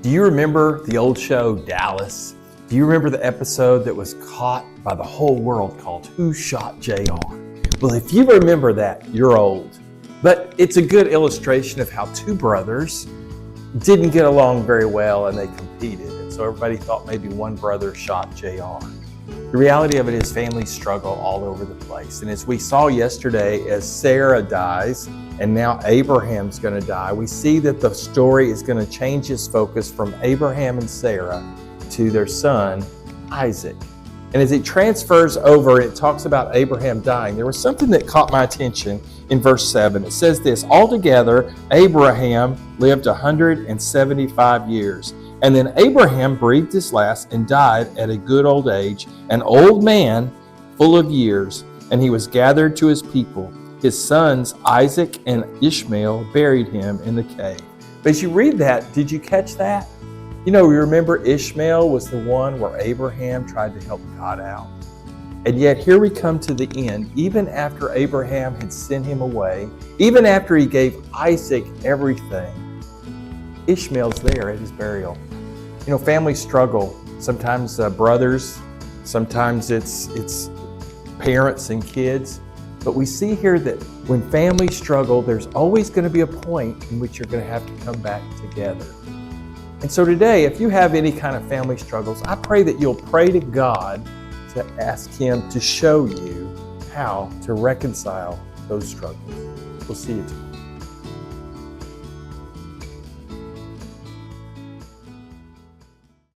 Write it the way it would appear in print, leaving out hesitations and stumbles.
Do you remember the old show Dallas? Do you remember the episode that was caught by the whole world called Who Shot JR? Well, if you remember that, you're old. But it's a good illustration of how two brothers didn't get along very well and they competed. And so everybody thought maybe one brother shot JR. The reality of it is families struggle all over the place. And as we saw yesterday, as Sarah dies and now Abraham's going to die, we see that the story is going to change its focus from Abraham and Sarah to their son, Isaac. And as it transfers over, it talks about Abraham dying. There was something that caught my attention in verse 7. It says this: altogether, Abraham lived 175 years. And then Abraham breathed his last and died at a good old age, an old man full of years, and he was gathered to his people. His sons, Isaac and Ishmael, buried him in the cave. But as you read that, did you catch that? You remember Ishmael was the one where Abraham tried to help God out. And yet here we come to the end. Even after Abraham had sent him away, even after he gave Isaac everything, Ishmael's there at his burial. Families struggle. Sometimes brothers, sometimes it's parents and kids. But we see here that when families struggle, there's always going to be a point in which you're going to have to come back together. And so today, if you have any kind of family struggles, I pray that you'll pray to God to ask Him to show you how to reconcile those struggles. We'll see you tomorrow.